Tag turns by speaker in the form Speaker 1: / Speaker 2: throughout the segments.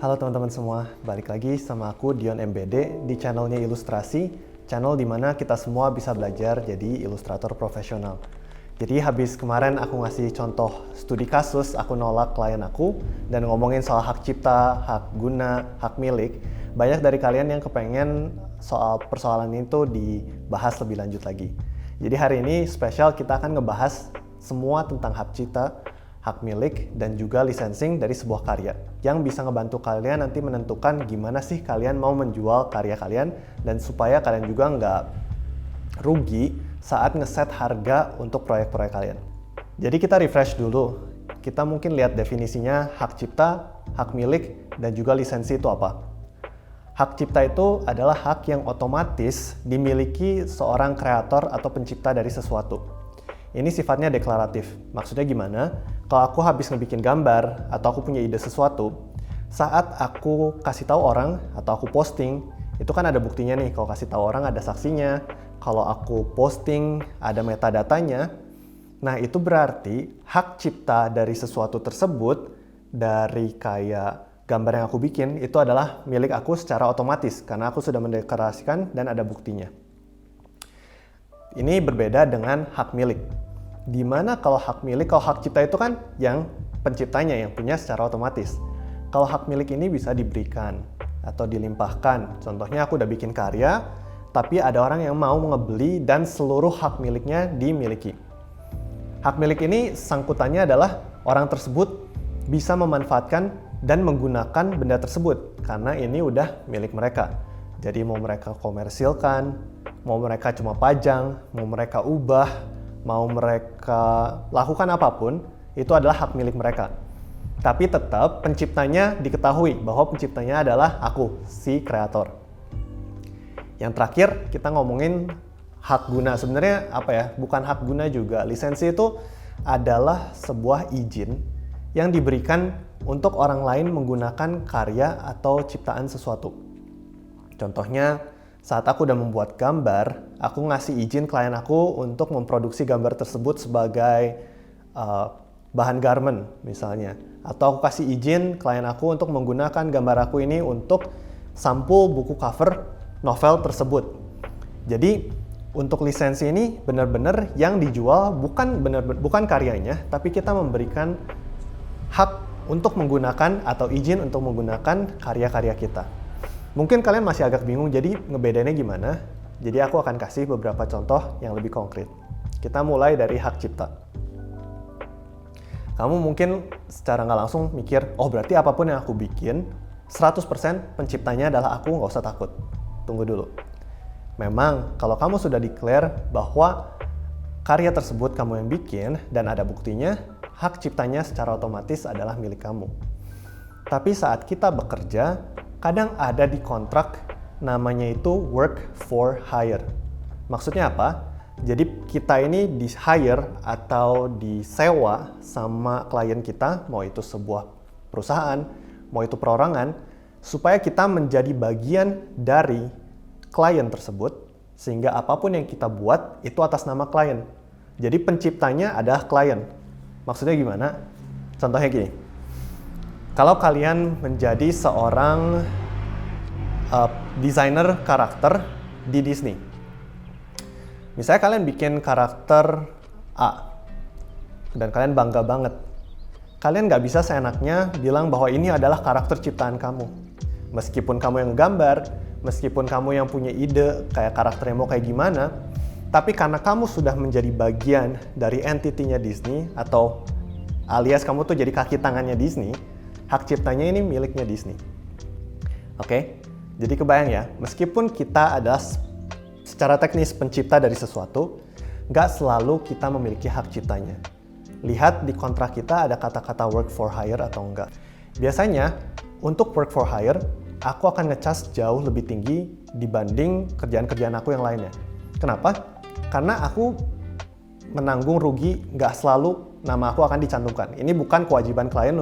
Speaker 1: Halo teman-teman semua, balik lagi sama aku Dion MBD di channelnya Ilustrasi, channel dimana kita semua bisa belajar jadi ilustrator profesional. Jadi habis kemarin aku ngasih contoh studi kasus, aku nolak klien aku dan ngomongin soal hak cipta, hak guna, hak milik. Banyak dari kalian yang kepengen soal persoalan itu dibahas lebih lanjut lagi. Jadi hari ini spesial kita akan ngebahas semua tentang hak cipta, hak milik, dan juga licensing dari sebuah karya yang bisa ngebantu kalian nanti menentukan gimana sih kalian mau menjual karya kalian dan supaya kalian juga nggak rugi saat ngeset harga untuk proyek-proyek kalian. Jadi kita refresh dulu, kita mungkin lihat definisinya hak cipta, hak milik, dan juga lisensi itu apa. Hak cipta itu adalah hak yang otomatis dimiliki seorang kreator atau pencipta dari sesuatu. Ini sifatnya deklaratif. Maksudnya gimana? Kalau aku habis ngebikin gambar atau aku punya ide sesuatu, saat aku kasih tahu orang atau aku posting, itu kan ada buktinya nih. Kalau kasih tahu orang ada saksinya. Kalau aku posting ada metadatanya. Nah, itu berarti hak cipta dari sesuatu tersebut, dari kayak gambar yang aku bikin, itu adalah milik aku secara otomatis karena aku sudah mendeklarasikan dan ada buktinya. Ini berbeda dengan hak milik. Dimana kalau hak milik, kalau hak cipta itu kan yang penciptanya yang punya secara otomatis. Kalau hak milik ini bisa diberikan atau dilimpahkan. Contohnya aku udah bikin karya, tapi ada orang yang mau ngebeli dan seluruh hak miliknya dimiliki. Hak milik ini sangkutannya adalah orang tersebut bisa memanfaatkan dan menggunakan benda tersebut karena ini udah milik mereka. Jadi mau mereka komersilkan, mau mereka cuma pajang, mau mereka ubah, mau mereka lakukan apapun, itu adalah hak milik mereka. Tapi tetap penciptanya diketahui bahwa penciptanya adalah aku, si kreator. Yang terakhir kita ngomongin hak guna. Sebenarnya apa ya? Bukan hak guna juga. Lisensi itu adalah sebuah izin yang diberikan untuk orang lain menggunakan karya atau ciptaan sesuatu. Contohnya, saat aku udah membuat gambar, aku ngasih izin klien aku untuk memproduksi gambar tersebut sebagai bahan garment misalnya. Atau aku kasih izin klien aku untuk menggunakan gambar aku ini untuk sampul buku cover novel tersebut. Jadi untuk lisensi ini benar-benar yang dijual bukan karyanya, tapi kita memberikan hak untuk menggunakan atau izin untuk menggunakan karya-karya kita. Mungkin kalian masih agak bingung, jadi ngebedainnya gimana? Jadi aku akan kasih beberapa contoh yang lebih konkret. Kita mulai dari hak cipta. Kamu mungkin secara nggak langsung mikir, oh berarti apapun yang aku bikin, 100% penciptanya adalah aku, nggak usah takut. Tunggu dulu. Memang kalau kamu sudah declare bahwa karya tersebut kamu yang bikin dan ada buktinya, hak ciptanya secara otomatis adalah milik kamu. Tapi saat kita bekerja, kadang ada di kontrak namanya itu work for hire. Maksudnya apa? Jadi kita ini di hire atau disewa sama klien kita, mau itu sebuah perusahaan, mau itu perorangan, supaya kita menjadi bagian dari klien tersebut, sehingga apapun yang kita buat itu atas nama klien. Jadi penciptanya adalah klien. Maksudnya gimana? Contohnya gini. Kalau kalian menjadi seorang desainer karakter di Disney. Misalnya kalian bikin karakter A, dan kalian bangga banget. Kalian nggak bisa seenaknya bilang bahwa ini adalah karakter ciptaan kamu. Meskipun kamu yang gambar, meskipun kamu yang punya ide kayak karakternya mau kayak gimana, tapi karena kamu sudah menjadi bagian dari entity-nya Disney, atau alias kamu tuh jadi kaki tangannya Disney, hak ciptanya ini miliknya Disney. Oke? Jadi kebayang ya, meskipun kita adalah secara teknis pencipta dari sesuatu, nggak selalu kita memiliki hak ciptanya. Lihat di kontrak kita ada kata-kata work for hire atau enggak. Biasanya, untuk work for hire, aku akan ngecas jauh lebih tinggi dibanding kerjaan-kerjaan aku yang lainnya. Kenapa? Karena aku menanggung rugi, nggak selalu nama aku akan dicantumkan. Ini bukan kewajiban klien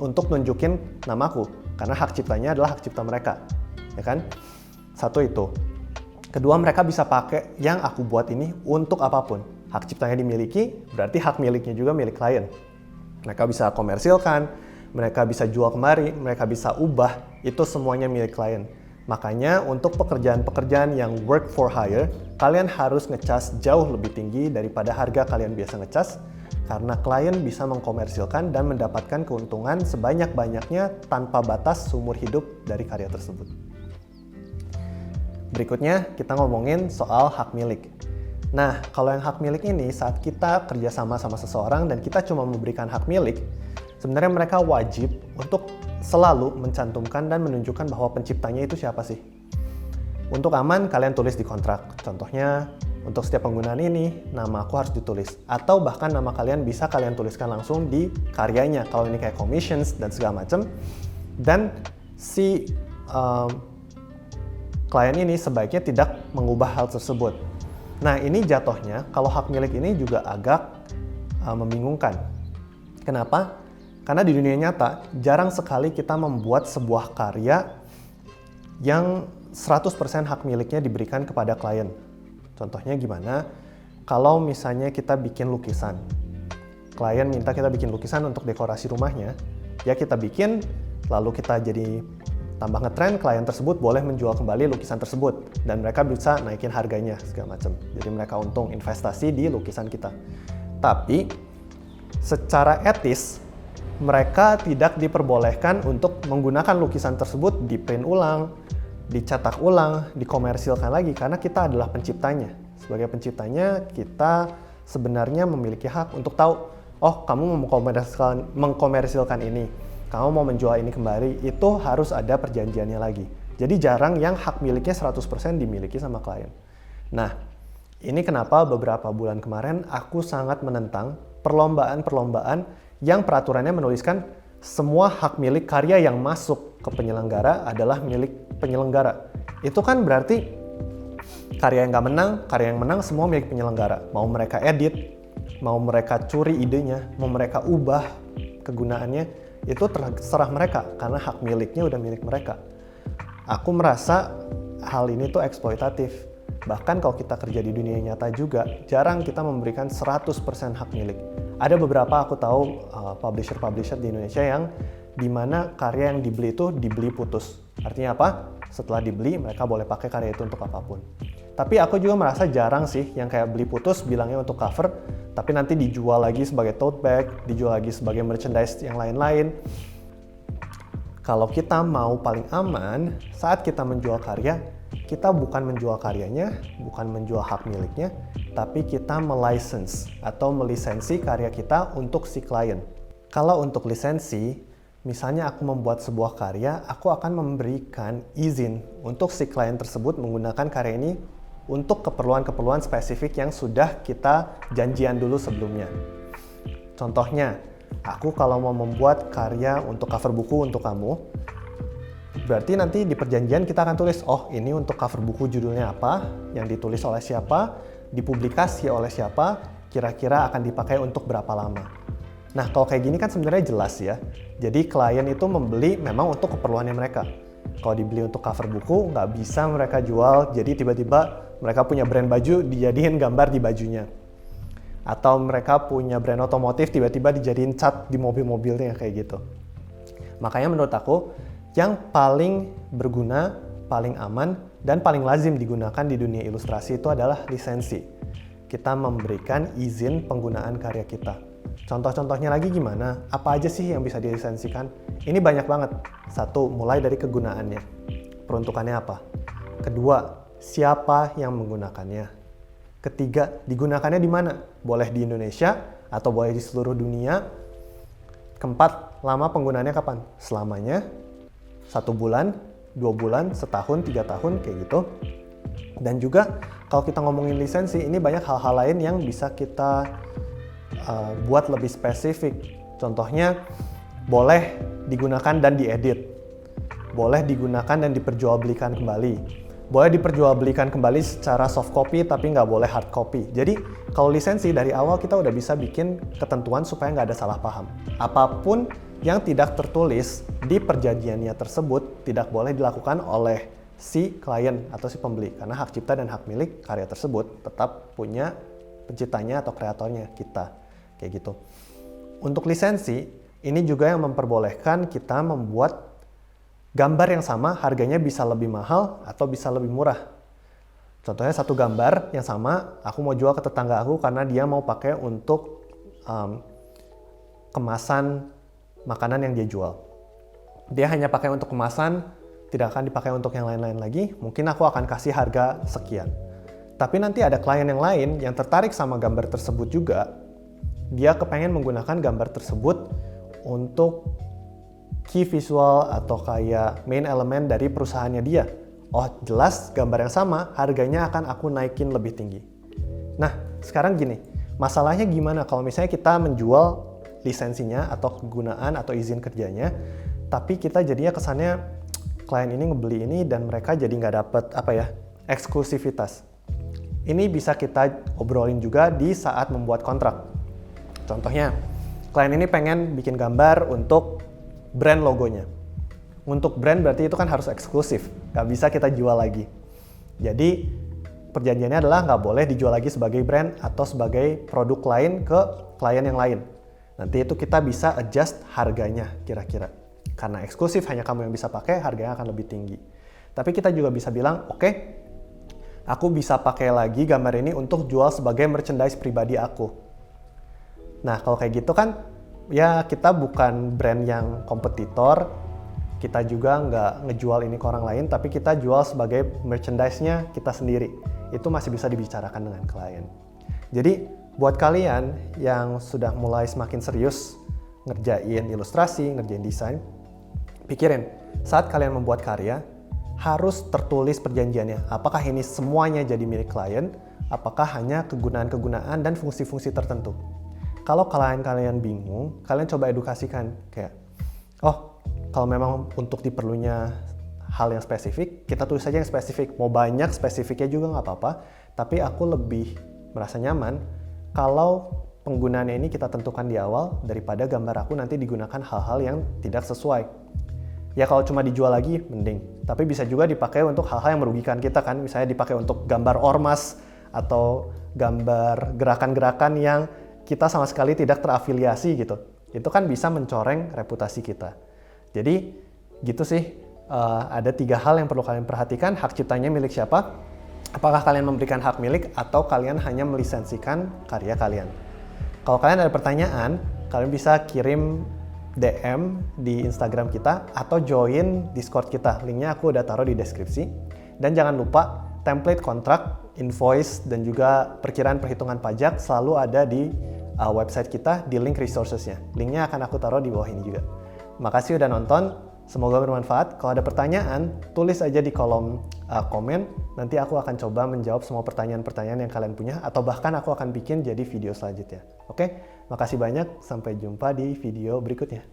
Speaker 1: untuk nunjukin namaku, karena hak ciptanya adalah hak cipta mereka, ya kan? Satu itu. Kedua, mereka bisa pakai yang aku buat ini untuk apapun. Hak ciptanya dimiliki, berarti hak miliknya juga milik klien. Mereka bisa komersilkan, mereka bisa jual kembali, mereka bisa ubah, itu semuanya milik klien. Makanya untuk pekerjaan-pekerjaan yang work for hire, kalian harus ngecas jauh lebih tinggi daripada harga kalian biasa ngecas, karena klien bisa mengkomersilkan dan mendapatkan keuntungan sebanyak-banyaknya tanpa batas seumur hidup dari karya tersebut. Berikutnya kita ngomongin soal hak milik. Nah, kalau yang hak milik ini saat kita kerjasama sama seseorang dan kita cuma memberikan hak milik, sebenarnya mereka wajib untuk selalu mencantumkan dan menunjukkan bahwa penciptanya itu siapa sih. Untuk aman, kalian tulis di kontrak. Contohnya, untuk setiap penggunaan ini, nama aku harus ditulis. Atau bahkan nama kalian bisa kalian tuliskan langsung di karyanya, kalau ini kayak commissions dan segala macam. Dan si klien ini sebaiknya tidak mengubah hal tersebut. Nah, ini jatuhnya kalau hak milik ini juga agak membingungkan. Kenapa? Karena di dunia nyata jarang sekali kita membuat sebuah karya yang 100% hak miliknya diberikan kepada klien. Contohnya gimana? Kalau misalnya kita bikin lukisan. Klien minta kita bikin lukisan untuk dekorasi rumahnya, ya kita bikin, lalu kita jadi tambah ngetrend, klien tersebut boleh menjual kembali lukisan tersebut dan mereka bisa naikin harganya segala macam. Jadi mereka untung investasi di lukisan kita. Tapi secara etis mereka tidak diperbolehkan untuk menggunakan lukisan tersebut di print ulang, dicetak ulang, dikomersilkan lagi karena kita adalah penciptanya. Sebagai penciptanya kita sebenarnya memiliki hak untuk tahu, oh kamu mau mengkomersilkan ini, kamu mau menjual ini kembali, itu harus ada perjanjiannya lagi. Jadi jarang yang hak miliknya 100% dimiliki sama klien. Nah, ini kenapa beberapa bulan kemarin aku sangat menentang perlombaan-perlombaan yang peraturannya menuliskan semua hak milik karya yang masuk ke penyelenggara adalah milik penyelenggara. Itu kan berarti karya yang nggak menang, karya yang menang semua milik penyelenggara. Mau mereka edit, mau mereka curi idenya, mau mereka ubah kegunaannya, itu terserah mereka karena hak miliknya udah milik mereka. Aku merasa hal ini tuh eksploitatif. Bahkan kalau kita kerja di dunia nyata juga, jarang kita memberikan 100% hak milik. Ada beberapa aku tahu publisher-publisher di Indonesia yang dimana karya yang dibeli itu dibeli putus. Artinya apa? Setelah dibeli, mereka boleh pakai karya itu untuk apapun. Tapi aku juga merasa jarang sih yang kayak beli putus bilangnya untuk cover, tapi nanti dijual lagi sebagai tote bag, dijual lagi sebagai merchandise yang lain-lain. Kalau kita mau paling aman, saat kita menjual karya, kita bukan menjual karyanya, bukan menjual hak miliknya, tapi kita melicense atau melisensi karya kita untuk si klien. Kalau untuk lisensi, misalnya aku membuat sebuah karya, aku akan memberikan izin untuk si klien tersebut menggunakan karya ini untuk keperluan-keperluan spesifik yang sudah kita janjian dulu sebelumnya. Contohnya, aku kalau mau membuat karya untuk cover buku untuk kamu, berarti nanti di perjanjian kita akan tulis, oh ini untuk cover buku judulnya apa, yang ditulis oleh siapa, dipublikasi oleh siapa, kira-kira akan dipakai untuk berapa lama. Nah kalau kayak gini kan sebenarnya jelas ya, jadi klien itu membeli memang untuk keperluannya mereka. Kalau dibeli untuk cover buku, nggak bisa mereka jual, jadi tiba-tiba mereka punya brand baju, dijadiin gambar di bajunya. Atau mereka punya brand otomotif, tiba-tiba dijadiin cat di mobil-mobilnya kayak gitu. Makanya menurut aku, yang paling berguna, paling aman, dan paling lazim digunakan di dunia ilustrasi itu adalah lisensi. Kita memberikan izin penggunaan karya kita. Contoh-contohnya lagi gimana? Apa aja sih yang bisa dilisensikan? Ini banyak banget. Satu, mulai dari kegunaannya. Peruntukannya apa? Kedua, siapa yang menggunakannya? Ketiga, digunakannya di mana? Boleh di Indonesia atau boleh di seluruh dunia. Keempat, lama penggunaannya kapan? Selamanya, 1 bulan, 2 bulan, setahun, 3 tahun, kayak gitu. Dan juga kalau kita ngomongin lisensi, ini banyak hal-hal lain yang bisa kita buat lebih spesifik. Contohnya, boleh digunakan dan diedit. Boleh digunakan dan diperjualbelikan kembali. Boleh diperjualbelikan kembali secara soft copy tapi nggak boleh hard copy. Jadi kalau lisensi dari awal kita udah bisa bikin ketentuan supaya nggak ada salah paham. Apapun yang tidak tertulis di perjanjiannya tersebut tidak boleh dilakukan oleh si klien atau si pembeli. Karena hak cipta dan hak milik karya tersebut tetap punya penciptanya atau kreatornya, kita. Kayak gitu. Untuk lisensi, Ini juga yang memperbolehkan kita membuat gambar yang sama harganya bisa lebih mahal atau bisa lebih murah. Contohnya satu gambar yang sama, aku mau jual ke tetangga aku karena dia mau pakai untuk kemasan makanan yang dia jual. Dia hanya pakai untuk kemasan, tidak akan dipakai untuk yang lain-lain lagi. Mungkin aku akan kasih harga sekian. Tapi nanti ada klien yang lain yang tertarik sama gambar tersebut juga. Dia kepengen menggunakan gambar tersebut untuk key visual atau kayak main element dari perusahaannya dia. Oh, jelas gambar yang sama, harganya akan aku naikin lebih tinggi. Nah, sekarang gini, masalahnya gimana kalau misalnya kita menjual lisensinya atau kegunaan atau izin kerjanya, tapi kita jadinya kesannya klien ini ngebeli ini dan mereka jadi nggak dapet eksklusivitas. Ini bisa kita obrolin juga di saat membuat kontrak. Contohnya, klien ini pengen bikin gambar untuk brand logonya. Untuk brand berarti itu kan harus eksklusif, nggak bisa kita jual lagi. Jadi perjanjiannya adalah nggak boleh dijual lagi sebagai brand atau sebagai produk lain ke klien yang lain. Nanti itu kita bisa adjust harganya kira-kira. Karena eksklusif hanya kamu yang bisa pakai, harganya akan lebih tinggi. Tapi kita juga bisa bilang, oke, aku bisa pakai lagi gambar ini untuk jual sebagai merchandise pribadi aku. Nah, kalau kayak gitu kan, ya kita bukan brand yang kompetitor, kita juga nggak ngejual ini ke orang lain, tapi kita jual sebagai merchandise-nya kita sendiri. Itu masih bisa dibicarakan dengan klien. Jadi, buat kalian yang sudah mulai semakin serius ngerjain ilustrasi, ngerjain desain, pikirin, saat kalian membuat karya, harus tertulis perjanjiannya. Apakah ini semuanya jadi milik klien? Apakah hanya kegunaan-kegunaan dan fungsi-fungsi tertentu? Kalau kalian bingung, kalian coba edukasikan. Kayak, oh, kalau memang untuk diperlunya hal yang spesifik, kita tulis saja yang spesifik. Mau banyak spesifiknya juga nggak apa-apa, tapi aku lebih merasa nyaman kalau penggunaannya ini kita tentukan di awal daripada gambar aku nanti digunakan hal-hal yang tidak sesuai. Ya kalau cuma dijual lagi, mending. Tapi bisa juga dipakai untuk hal-hal yang merugikan kita kan. Misalnya dipakai untuk gambar ormas atau gambar gerakan-gerakan yang kita sama sekali tidak terafiliasi gitu. Itu kan bisa mencoreng reputasi kita. Jadi gitu sih, ada 3 hal yang perlu kalian perhatikan. Hak ciptanya milik siapa? Apakah kalian memberikan hak milik atau kalian hanya melisensikan karya kalian? Kalau kalian ada pertanyaan, kalian bisa kirim DM di Instagram kita atau join Discord kita. Linknya aku udah taruh di deskripsi. Dan jangan lupa template kontrak, invoice, dan juga perkiraan perhitungan pajak selalu ada di website kita di link resources-nya. Linknya akan aku taruh di bawah ini juga. Makasih udah nonton, semoga bermanfaat. Kalau ada pertanyaan, tulis aja di kolom komen. Nanti aku akan coba menjawab semua pertanyaan-pertanyaan yang kalian punya, atau bahkan aku akan bikin jadi video selanjutnya. Oke, makasih banyak. Sampai jumpa di video berikutnya.